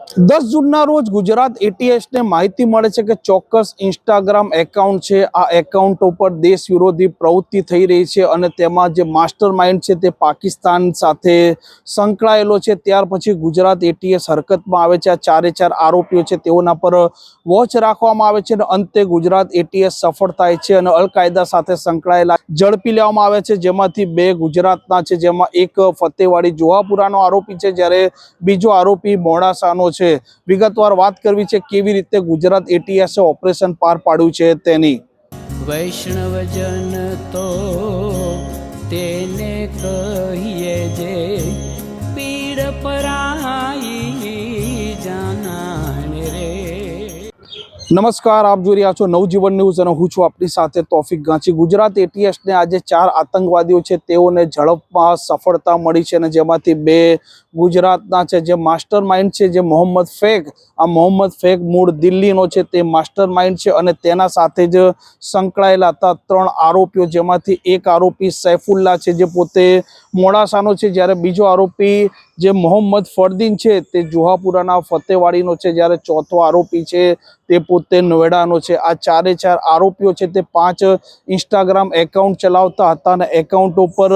10 જૂનના રોજ ગુજરાત એટીએસને માહિતી મળે છે કે ચોક્કસ ઇન્સ્ટાગ્રામ એકાઉન્ટ છે, આ એકાઉન્ટ ઉપર દેશ વિરોધી પ્રવૃત્તિ થઈ રહી છે અને તેમાં જે માસ્ટર માઇન્ડ છે તે પાકિસ્તાન સાથે સંકળાયેલો છે। ત્યાર પછી ગુજરાત એટીએસ હરકતમાં આવે છે। આ ચારે ચાર આરોપીઓ છે તેઓના પર વોચ રાખવામાં આવે છે અને અંતે ગુજરાત એટીએસ સફળ થાય છે અને અલકાયદા સાથે સંકળાયેલા ઝડપી લેવામાં આવે છે, જેમાંથી 2 ગુજરાતના છે, જેમાં એક ફતેવાડી જોહાપુરાનો આરોપી છે જ્યારે બીજો આરોપી મોડાસાનો છે। વિગતવાર વાત કરવી છે કેવી રીતે ગુજરાત એટીએસે ઓપરેશન પાર પાડ્યું છે તેની। વૈષ્ણવજન તો તેને કહીએ જે પીડ પરાઈ જાનાને રે। નમસ્કાર, આપ જોઈ રહ્યા છો નવજીવન ન્યૂઝ અને હું છું આપની સાથે તોફિક ગાંચી। ગુજરાત એટીએસને આજે 4 આતંકવાદીઓ છે તેઓને ઝડપમાં સફળતા મળી છે અને જેમાંથી 2 ગુજરાતના છે। જે માસ્ટર માઇન્ડ છે જે મોહમ્મદ ફેક, આ મોહમ્મદ ફેક મૂળ દિલ્હીનો છે, તે માસ્ટર માઇન્ડ છે અને તેના સાથે જ સંકળાયેલા હતા 3 આરોપીઓ, જેમાંથી એક આરોપી સૈફુલ્લા છે જે પોતે મોડાસાનો છે, જ્યારે બીજો આરોપી જે મોહમ્મદ ફરદીન છે તે જોહાપુરાના ફતેવાડીનો છે, જ્યારે ચોથો આરોપી છે તે પોતે નોએડાનો છે। આ ચારે ચાર આરોપીઓ છે તે 5 ઇન્સ્ટાગ્રામ એકાઉન્ટ ચલાવતા હતા અને એકાઉન્ટો પર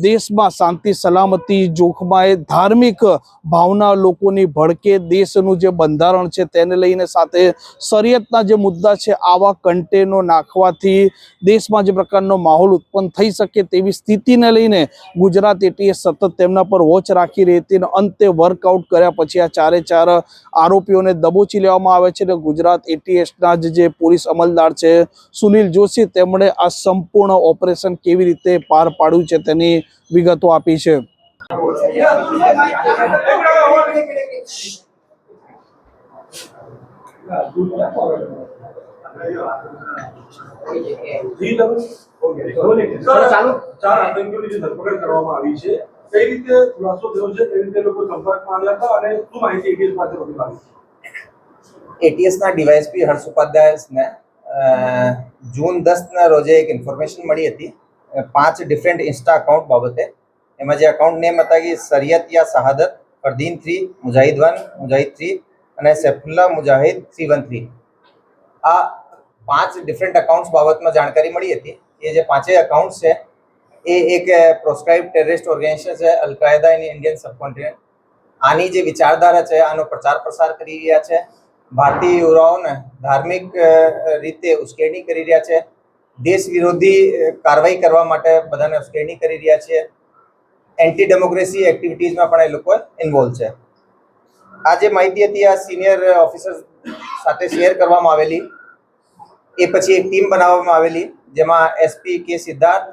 દેશમાં શાંતિ સલામતી જોખમાય, ધાર્મિક ભાવના લોકોની ભડકે, દેશનું જે બંધારણ છે તેને લઈને સાથે શરિયતના જે મુદ્દા છે, આવા કન્ટેનો નાખવાથી દેશમાં જે પ્રકારનો માહોલ ઉત્પન્ન થઈ શકે તેવી સ્થિતિને લઈને ગુજરાત એટીએસ સતત તેમના પર વોચ રાખી રહી હતી અને અંતે વર્કઆઉટ કર્યા પછી આ ચારે ચાર આરોપીઓને દબોચી લેવામાં આવે છે। ગુજરાત એટીએસના જે પોલીસ અમલદાર છે સુનિલ જોશી, તેમણે આ સંપૂર્ણ ઓપરેશન કેવી રીતે પાર પાડ્યું છે તેની વિગતો આપી છે। ચાર આતંકીઓની જે ધરપકડ કરવામાં આવી છે, કઈ રીતે ખુલાસો થયો છે, કઈ રીતે લોકો સંપર્કમાં આવ્યા હતા અને શું માહિતી એટીએસ પાસે મળી આવી? એટીએસના ડીવાયએસપી હર્ષ ઉપાધ્યાયને જૂન 10ના રોજે એક ઇન્ફોર્મેશન મળી હતી 5 ડિફરન્ટ ઇન્સ્ટા અકાઉન્ટ બાબતે। એમાં જે અકાઉન્ટ નેમ હતા કે શરિયત યા શહાદત, ફરદીન 3, મુજાહિદ 1, મુજાહિદ 3 અને સૈફુલ્લા મુજાહિદ 313। આ 5 ડિફરન્ટ અકાઉન્ટ્સ બાબતમાં જાણકારી મળી હતી। એ જે 5 અકાઉન્ટ છે એ એક પ્રોસ્ક્રાઇબ ટેરરિસ્ટ ઓર્ગેનાઇઝેશન છે, અલકાયદા ઇન ઇન્ડિયન સબકોન્ટિનેન્ટ। આની જે વિચારધારા છે આનો પ્રચાર પ્રસાર કરી રહ્યા છે, ભારતીય યુવાઓને ધાર્મિક રીતે ઉશ્કેરણી કરી રહ્યા છે, દેશ વિરોધી કાર્યવાહી કરવા માટે બધાને ઉશ્કેરણી કરી રહ્યા છે, એન્ટી ડેમોક્રેસી એક્ટિવિટીઝમાં પણ એ લોકો ઇન્વોલ્વ છે। આ જે માહિતી હતી આ સિનિયર ઓફિસર સાથે શેર કરવામાં આવેલી। એ પછી એક ટીમ બનાવવામાં આવેલી જેમાં SP K Siddharth,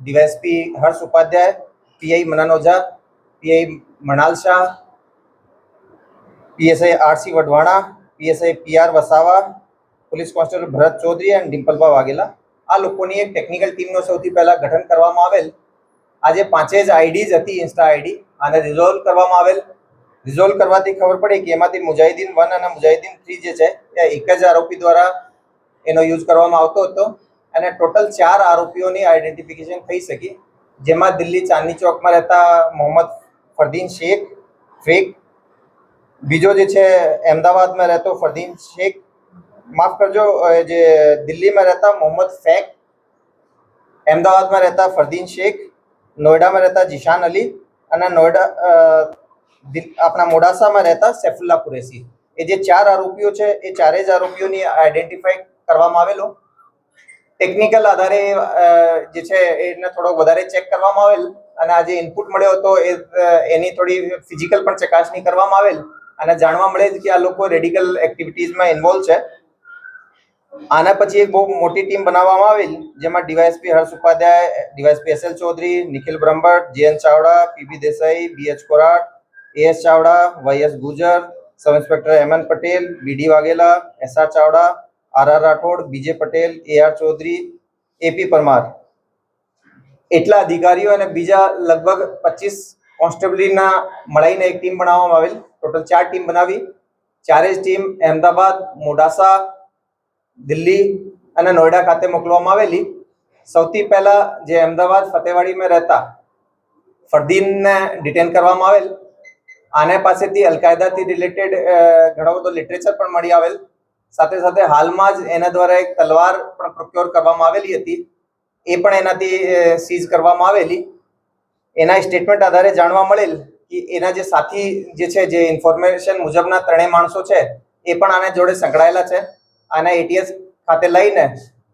DYSP Harsh Upadhyay, PI Manan Ojha, PI Mrunal Shah, PSI RC Vadhwana, PSI PR Vasava, police constable Bharat Chaudhary અને ડિમ્પલબા વાઘેલા, આ લોકોની એક ટેકનિકલ ટીમનો સૌથી પહેલા ગઠન કરવામાં આવેલ। આજે 5 જ આઈડીઝ હતી, ઇન્સ્ટા આઈડી, આને રિઝોલ્વ કરવામાં આવેલ। રિઝોલ્વ કરવાથી ખબર પડી કે એમાંથી મુજાહિદીન 1 અને મુજાહિદીન 3 જે છે એ એક જ આરોપી દ્વારા એનો યુઝ કરવામાં આવતો હતો અને ટોટલ 4 આરોપીઓની આઈડેન્ટિફિકેશન થઈ શકી, જેમાં દિલ્હી ચાંદની ચોકમાં રહેતા મોહમ્મદ ફરદીન શેખ ફેક, બીજો જે છે અમદાવાદમાં રહેતો ફરદીન શેખ, માફ કરજો, જે દિલ્હીમાં રહેતા મોહમ્મદ ફેક, અમદાવાદમાં રહેતા ફરદીન શેખ, નોઈડામાં રહેતા જીશાન અલી અને આપણા મોડાસામાં રહેતા સૈફુલ્લા કુરેશી। એ જે 4 આરોપીઓ છે એ ચારે જ આરોપીઓની આઈડેન્ટિફાઈ કરવામાં આવેલો। ટેકનિકલ આધારે જે છે એને થોડો વધારે ચેક કરવામાં આવેલ અને આ જે ઇનપુટ મળ્યો હતો એની થોડી ફિઝિકલ પણ ચકાસણી કરવામાં આવેલ અને જાણવા મળે કે આ લોકો રેડિકલ એક્ટિવિટીઝમાં ઇન્વોલ્વ છે। આના પછી એક બહુ મોટી ટીમ બનાવવામાં આવેલ જેમાં DYSP Harsh Upadhyay, DYSP SL Chaudhary, Nikhil Brahmbhatt, JN Chavda, PB Desai, BH Korat, AS Chavda, YS Gujar, sub inspector MN Patel, BD Vaghela, SR Chavda, RR Rathod, BJ Patel, AR Chaudhary, AP Parmar, એટલા અધિકારીઓ અને બીજા લગભગ 25 કોન્સ્ટેબલના મળીને એક ટીમ બનાવવામાં આવેલ। ટોટલ 4 ટીમ બનાવી। ચારે જ ટીમ અમદાવાદ, મોડાસા, દિલ્હી અને નોઈડા ખાતે મોકલવામાં આવેલી। સૌથી પહેલા જે અમદાવાદ ફતેવાડીમાં રહેતા ફરદીનને ડિટેન કરવામાં આવેલ। આને પાસેથી અલકાયદાથી રિલેટેડ ઘણો બધો લિટરેચર પણ મળી આવેલ. સાથે સાથે હાલમાં જ એના દ્વારા એક તલવાર પણ પ્રોક્યોર કરવામાં આવેલી હતી, એ પણ એનાથી સીઝ કરવામાં આવેલી. એના સ્ટેટમેન્ટ આધારે જાણવા મળેલ કે એના જે સાથી જે છે, જે ઇન્ફોર્મેશન મુજબના ત્રણેય માણસો છે એ પણ આના જોડે સંકળાયેલા છે. આને એટીએસ ખાતે લઈને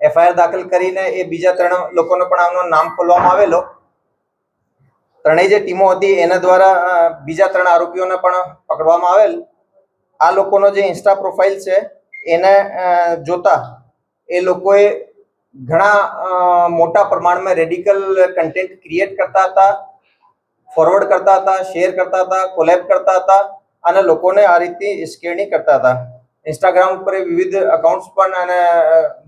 એફઆઈઆર દાખલ કરીને એ બીજા 3 લોકોનો પણ આમનું નામ ખોલવામાં આવેલો. ત્રણેય જે ટીમો હતી એના દ્વારા બીજા 3 આરોપીઓને પણ પકડવામાં આવેલ. આ લોકોનો જે ઇન્સ્ટા પ્રોફાઇલ છે એને જોતા એ લોકોએ ઘણા મોટા પ્રમાણમાં રેડિકલ કન્ટેન્ટ ક્રિએટ કરતા હતા, ફોરવર્ડ કરતા હતા, શેર કરતા હતા, કોલેબ કરતા હતા અને લોકોને આ રીતની સ્કેરની કરતા હતા. ઇન્સ્ટાગ્રામ ઉપર વિવિધ અકાઉન્ટ્સ પણ અને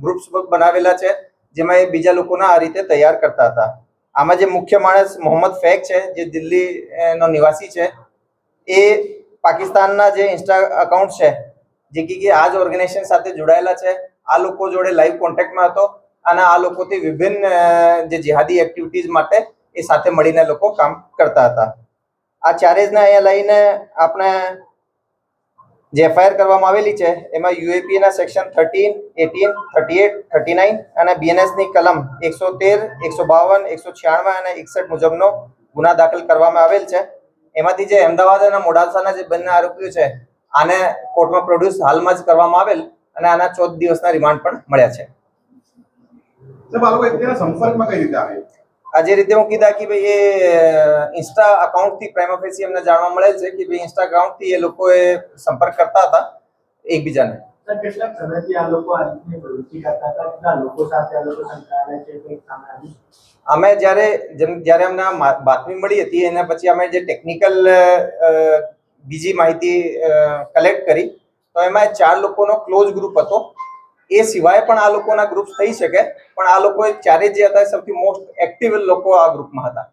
ગ્રુપ્સ બનાવેલા છે જેમાં એ બીજા લોકોને આ રીતે તૈયાર કરતા હતા. આમાં જે મુખ્ય માણસ મોહમ્મદ ફૈક છે, જે દિલ્હીનો નિવાસી છે, એ પાકિસ્તાનના જે ઇન્સ્ટા અકાઉન્ટ છે જે કે આ જ ઓર્ગેનાઇઝેશન સાથે જોડાયેલા છે, આ લોકો જોડે લાઈવ કોન્ટેક્ટમાં હતો અને આ લોકોથી વિભિન્ન જે જિહાદી એક્ટિવિટીઝ માટે એ સાથે મળીને લોકો કામ કરતા હતા. આ ચારેજને અહીંયા લઈને આપણે જે એફઆઈઆર કરવામાં આવેલી છે એમાં યુએપીના સેક્શન 13, 18, 38, 39 અને બીએનએસની કલમ 113, 152, 196 અને 61 મુજબનો ગુના દાખલ કરવામાં આવેલ છે. એમાંથી જે અમદાવાદ અને મોડાસાના જે બંને આરોપીઓ છે આને કોર્ટમાં પ્રોડ્યુસ હાલમાં જ કરવામાં આવેલ અને આના 14 દિવસના રિમાન્ડ પણ મળ્યા છે. સંપર્કમાં કઈ રીતે આવે? આ જે રીતે હું કીધા કે ભાઈ એ ઇન્સ્ટા અકાઉન્ટથી પ્રાઇમા ફેસી અમને જાણવા મળેલ છે કે ભાઈ ઇન્સ્ટા અકાઉન્ટથી એ લોકોએ સંપર્ક કરતા હતા એકબીજાને. કેટલાક સમયથી આ લોકો આ રીતની પ્રવૃત્તિ કરતા હતા, કેટલા લોકો સાથે આ લોકો સંકળાયેલા છે, કંઈક સામે આવ્યું? અમે જ્યારે અમને બાતમી મળી હતી એના પછી અમે જે ટેકનિકલ બીજી માહિતી કલેક્ટ કરી તો એમાં 4 લોકોનો ક્લોઝ ગ્રુપ હતો. એ સિવાય પણ આ લોકોના ગ્રુપ્સ થઈ શકે, પણ આ લોકો ચારે જે હતા સૌથી મોસ્ટ એક્ટિવ લોકો આ ગ્રુપમાં હતા.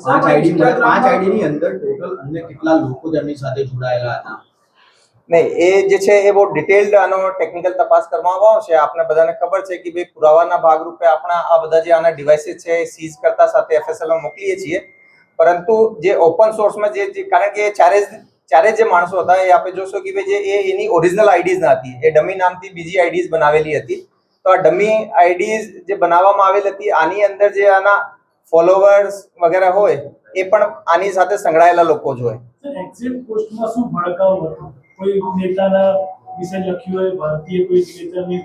5 આઈડીની અંદર ટોટલ અન્ય કેટલા લોકો તેમની સાથે જોડાયેલા હતા? નહીં, એ જે છે એ બહુ ડિટેલ્ડ આનો ટેકનિકલ તપાસ કરવામાં આવશે. આપણે બધાને ખબર છે કે ભાઈ પુરાવાના ભાગરૂપે આપણા આ બધા જે આના ડિવાઇસીસ છે એ સીઝ કરતા સાથે એફએસએલમાં મોકલીએ છીએ. પરંતુ જે ઓપન સોર્સમાં જે કારણ કે ચારે જે માણસો હતા એ આપણે જોશો કે ભાઈ જે એની ઓરિજિનલ આઈડીઝ ના હતી, એ ડમી નામથી બીજી આઈડીઝ બનાવેલી હતી. તો આ ડમી આઈડીઝ જે બનાવવામાં આવેલી હતી આની અંદર જે આના ફોલોવર્સ વગેરે હોય એ પણ આની સાથે સંકળાયેલા લોકો જ હોય. એક્ઝિટ પોસ્ટમાં શું ભડકાવ હતો? કોઈ નેતાના વિશે લખ્યું હોય, ભારતીય કોઈ નેતાની?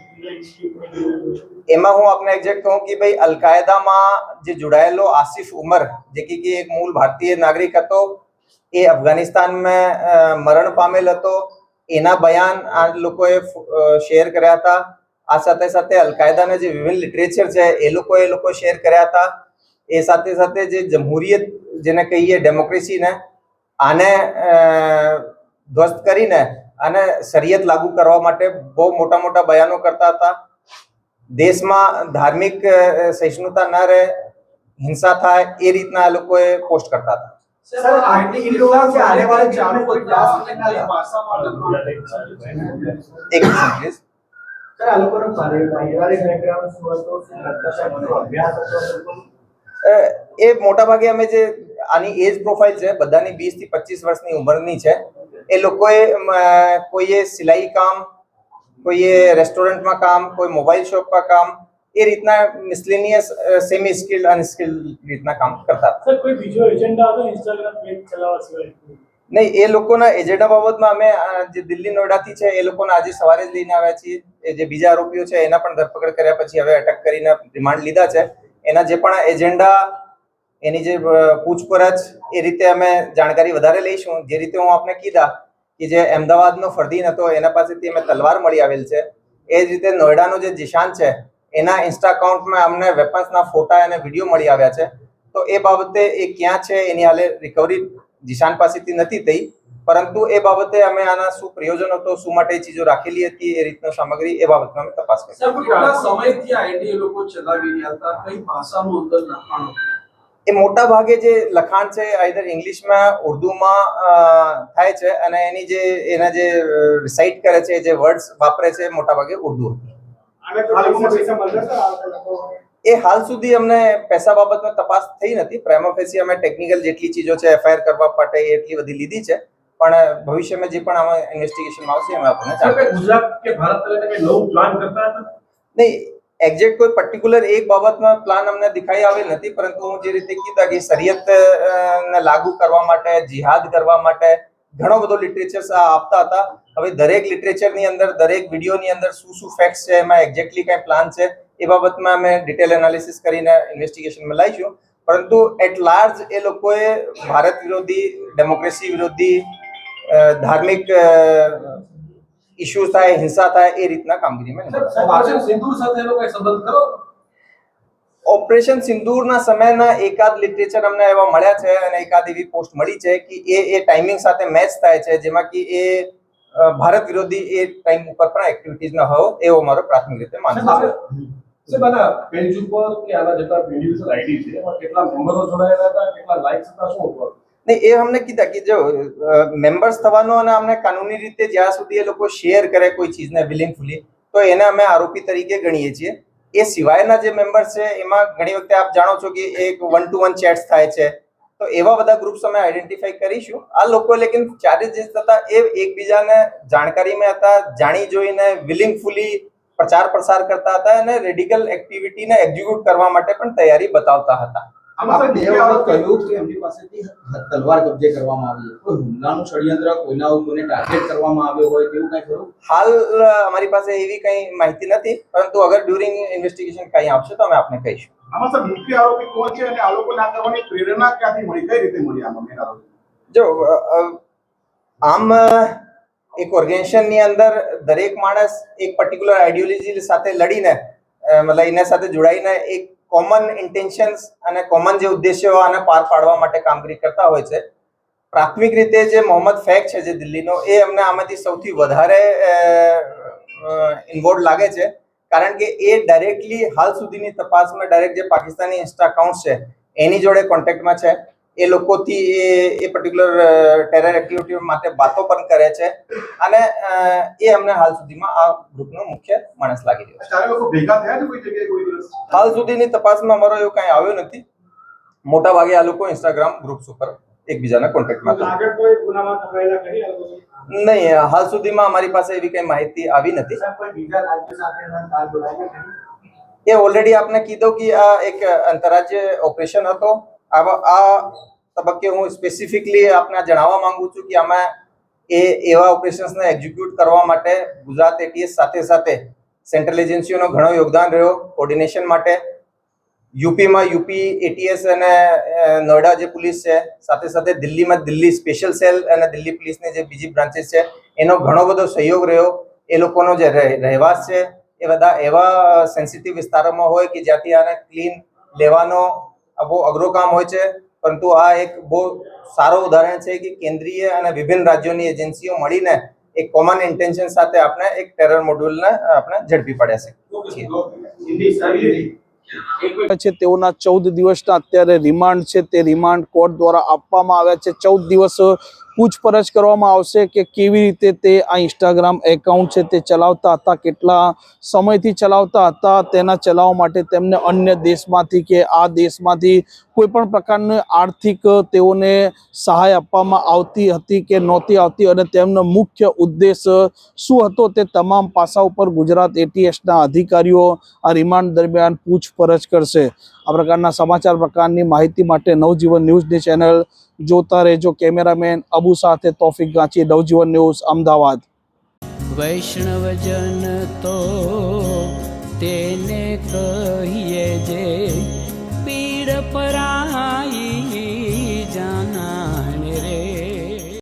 એમાં હું આપને એક્ઝેક્ટ કહું કે ભાઈ અલકાયદામાં જે જોડાયેલો આસિફ ઉમર જે કે એક મૂળ ભારતીય નાગરિક હતો, એ અફઘાનિસ્તાનમાં મરણ પામેલ હતો. એના બયાન આ લોકોએ શેર કર્યા હતા. આ સાથે સાથે અલકાયદાના જે વિવિધ લિટરેચર છે એ લોકો શેર કર્યા હતા. એ સાથે સાથે જે જમહુરિયત જેને કહીએ ડેમોક્રેસીને, આને ધ્વસ્ત કરીને અને શરિયત લાગુ કરવા માટે બહુ મોટા મોટા બયાનો કરતા હતા. દેશમાં ધાર્મિક સહિષ્ણુતા ન રહે, હિંસા થાય એ રીતના આ લોકોએ પોસ્ટ કરતા હતા. સર આઈટી લોકો કે આને વાળે ચાલુ ભાષામાં એક મિનિટ પ્લીઝ. સર, આ લોકોનો પારિવારિક બેકગ્રાઉન્ડ શું હતો, શું કરતા હતા, શું અભ્યાસ હતો? એ મોટા ભાગે અમે જે આની એજ પ્રોફાઇલ છે બધાની 20 થી 25 વર્ષની ઉંમરની છે. એ લોકોએ કોઈએ સિલાઈ કામ, કોઈએ રેસ્ટોરન્ટમાં કામ, કોઈ મોબાઈલ શોપમાં કામ, એ રીતના મિસલેનિયસ સેમી સ્કિલ્ડ અનસ્કિલ્ડ રીતના કામ કરતા હતા. સર, કોઈ બીજો એજન્ડા હતો ઇન્સ્ટાગ્રામ પેજ ચલાવવા સિવાય? નહીં, એ લોકોના એજન્ડા બાબતમાં અમે જે દિલ્હી નોઈડાથી છે એ લોકોને આજે સવારે જ લઈને આવ્યા છીએ. જે બીજા આરોપીઓ છે એના પણ ધરપકડ કર્યા પછી હવે અટક કરીને રિમાન્ડ લીધા છે. એના જે પણ એજન્ડા, એની જે પૂછપરછ એ રીતે અમે જાણકારી વધારે લઈશું. જે રીતે હું આપને કીધા કે જે અમદાવાદનો ફરદીન હતો એના પાસેથી અમે તલવાર મળી આવેલ છે, એ જ રીતે નોઈડાનો જે જીશાન છે એના ઇન્સ્ટા અકાઉન્ટમાં અમને વેપન્સના ફોટા અને વિડીયો મળી આવ્યા છે. તો એ બાબતે એ ક્યાં છે એની હાલે રિકવરી જીશાન પાસેથી નથી થઈ, પરંતુ એ બાબતે અમે આના શું પ્રયોજન હતો, શું માટે એ ચીજો રાખેલી હતી, એ રીતનો સામગ્રી એ બાબતમાં અમે તપાસ કરી. કેટલા સમયથી આઈડી લોકો ચલાવી રહ્યા હતા? કઈ ભાષાનું અંદર લખાણ હતું? એ મોટા ભાગે જે લખાણ છે આઈધર ઇંગ્લિશમાં, ઉર્દુમાં થાય છે અને એના જે રિસાઇટ કરે છે, જે વર્ડ્સ વાપરે છે મોટા ભાગે ઉર્દુ. એ હાલ સુધી અમને પૈસા બાબતમાં તપાસ થઈ નથી. પ્રાઇમા ફેસી અમે ટેકનિકલ જેટલી ચીજો છે એફઆઈઆર કરવા માટે એટલી બધી લીધી છે, પણ ભવિષ્યમાં જે પણ આમાં ઇન્વેસ્ટિગેશનમાં આવશે એમાં આપણને સર, જાણ કઈ ગુજરાત કે ભારત તરીકે કઈ નવું પ્લાન કરતા હતા? નહીં, એક્ઝેક્ટ કોઈ પર્ટિક્યુલર એક બાબતમાં પ્લાન અમને દેખાઈ આવેલ નથી, પરંતુ હું જે રીતે કીધા કે શરિયત ને લાગુ કરવા માટે, જિહાદ કરવા માટે ઘણો બધો લિટરેચર આપતા હતા. હવે દરેક લિટરેચરની અંદર, દરેક વિડીયોની અંદર શું ફેક્ટ્સ છે, એમાં એક્ઝેક્ટલી કઈ પ્લાન છે એ બાબતમાં અમે ડિટેલ એનાલિસિસ કરીને ઇન્વેસ્ટિગેશનમાં લાવીશું. પરંતુ એટ લાર્જ એ લોકોએ ભારત વિરોધી, ડેમોક્રેસી વિરોધી, ધાર્મિક ઇશ્યુઝ થાય, હિંસા થાય એ રીતના કામગીરીમાં ઓપરેશન સિંદૂર સાથે એનો કઈ સંબંધ ખરો? ઓપરેશન સિંદૂરના સમયના એકાદ લિટરેચર અમને એવા મળ્યા છે અને એકાદ એવી પોસ્ટ મળી છે કે એ ટાઈમિંગ સાથે મેચ થાય છે, જેમાં કે એ ભારત વિરોધી એ ટાઈમ ઉપર પણ એક્ટિવિટીઝ ન હોય એવો મારો પ્રાથમિક રીતે માનવું છે. સાહેબ, આના પેજ ઉપર કે આના જેટલા ઇન્ડિવિડ્યુઅલ આઈડી છે એમાં કેટલા મેમ્બરો જોડાયેલા હતા, કેટલા લાઇક્સ હતા, શું હતું? નહીં, એ અમને કીધા કે જો મેમ્બર્સ થવાનો અને અમને કાનૂની રીતે જ્યાં સુધી એ લોકો શેર કરે કોઈ ચીજને વિલિંગફુલી, તો એને અમે આરોપી તરીકે ગણીએ છીએ. એ સિવાયના જે મેમ્બર્સ છે એમાં ઘણી વખતે આપ જાણો છો કે એક 1-to-1 ચેટ્સ થાય છે, તો એવા બધા ગ્રુપ્સ અમે આઈડેન્ટિફાઈ કરીશું. આ લોકો લેકિન ચાર્જિસ હતા એ એકબીજાને જાણકારીમાં હતા, જાણી જોઈને વિલિંગફુલી પ્રચાર પ્રસાર કરતા હતા અને રેડિકલ એક્ટિવિટીને એક્ઝિક્યુટ કરવા માટે પણ તૈયારી બતાવતા હતા. આપણે બે વખત કહ્યું કે એમની પાસેથી તલવાર કબજે કરવામાં આવી, કોઈ હુમલાનું ષડયંત્ર કોઈને ટાર્ગેટ કરવામાં આવ્યો હોય તેવું કઈ ખરું? હાલ અમારી પાસે એવી કઈ માહિતી નથી, પરંતુ અગર ડ્યુરિંગ ઇન્વેસ્ટિગેશન કઈ આવશે તો અમે આપને કહીશું. આમાં સર મુખ્ય આરોપી કોણ છે અને આ લોકોને આ કરવાની પ્રેરણા ક્યાંથી મળી, કઈ રીતે મળી આમાં મેન આરોપી? જો આમ એક ઓર્ગેનાઇઝેશનની અંદર દરેક માણસ એક પર્ટિક્યુલર આઈડિયોલોજી સાથે લડીને મતલબ એના સાથે જોડાઈને એક કોમન ઇન્ટેન્શન્સ અને કોમન જે ઉદ્દેશ્યો આને પાર પાડવા માટે કામગીરી કરતા હોય છે. પ્રાથમિક રીતે જે મોહમ્મદ ફૈક છે જે દિલ્હીનો, એ અમને આમાંથી સૌથી વધારે ઇન્વોલ્વ લાગે છે, કારણ કે એ ડાયરેક્ટલી હાલ સુધીની તપાસમાં ડાયરેક્ટ જે પાકિસ્તાની ઇન્સ્ટા અકાઉન્ટ છે એની જોડે કોન્ટેક્ટમાં છે. એ લોકોથી એ પર્ટિક્યુલર ટેરર એક્ટિવિટી માટે વાતો પણ કરે છે અને એ અમને હાલ સુધીમાં આ ગ્રુપનો મુખ્ય માણસ લાગી રહ્યો છે. ચારે લોકો ભેગા થયા છે કોઈ જગ્યાએ કોઈ દિવસ? હાલ સુધીની તપાસમાં અમારો એવું કઈ આવ્યો નથી. મોટા ભાગે આ લોકો ઇન્સ્ટાગ્રામ ગ્રુપ્સ ઉપર એકબીજાના કોન્ટેક્ટમાં હતા. આગળ કોઈ ગુનામાં સંકળાયેલા ખરી આ લોકો? નહીં, હાલ સુધીમાં અમારી પાસે એવી કઈ માહિતી આવી નથી. કોઈ બીજા રાજ્ય સાથે એના જોડાયેલા ખરી? એ ઓલરેડી આપને કીધું કે આ એક આંતરરાજ્ય ઓપરેશન હતો. આ તબક્કે હું સ્પેસિફિકલી આપને જણાવવા માંગુ છું કે અમે એવા ઓપરેશન્સને એક્ઝિક્યુટ કરવા માટે ગુજરાત એટીએસ સાથે સાથે સેન્ટ્રલ એજન્સીઓનો ઘણો યોગદાન રહ્યો કોર્ડિનેશન માટે. યુપીમાં યુપી એટીએસ અને નોઈડા જે પોલીસ છે, સાથે સાથે દિલ્હીમાં દિલ્હી સ્પેશિયલ સેલ અને દિલ્હી પોલીસની જે બીજી બ્રાન્ચીસ છે એનો ઘણો બધો સહયોગ રહ્યો. એ લોકોનો જે રહેવાસ છે એ બધા એવા સેન્સિટિવ વિસ્તારોમાં હોય કે જ્યાંથી આને ક્લીન લેવાનો બહુ અઘરો કામ હોય છે, પરંતુ આ એક બહુ સારો ઉદાહરણ છે કે કેન્દ્રીય અને વિભિન્ન રાજ્યોની એજન્સીઓ મળીને એક કોમન ઇન્ટેન્શન સાથે આપણે એક ટેરર મોડ્યુલને આપણે ઝડપી પાડ્યા છે. તેઓના 14 દિવસના અત્યારે રિમાન્ડ છે, તે રિમાન્ડ કોર્ટ દ્વારા આપવામાં આવ્યા છે. 14 દિવસ પૂછપરછ કરવામાં આવશે કે કેવી રીતે તે આ ઇન્સ્ટાગ્રામ એકાઉન્ટ છે તે ચલાવતા હતા, કેટલા સમયથી ચલાવતા હતા, તેના ચલાવવા માટે તેમને અન્ય દેશમાંથી કે આ દેશમાંથી કોઈ પણ પ્રકારની આર્થિક તેઓને સહાય આપવામાં આવતી હતી કે નહોતી આવતી, અને તેમનો મુખ્ય ઉદ્દેશ શું હતો તે તમામ પાસા ઉપર ગુજરાત એટીએસના અધિકારીઓ આ રિમાન્ડ દરમિયાન પૂછપરછ કરશે. આ પ્રકારના સમાચાર, પ્રકારની માહિતી માટે નવજીવન ન્યૂઝની ચેનલ જોતા રહેજો. કેમેરામેન અબુ સાથે તોફિક ગાંચી, નવજીવન ન્યૂઝ, અમદાવાદ. વૈષ્ણવજન તો તેને કહીએ જે પીડ પરાઈ.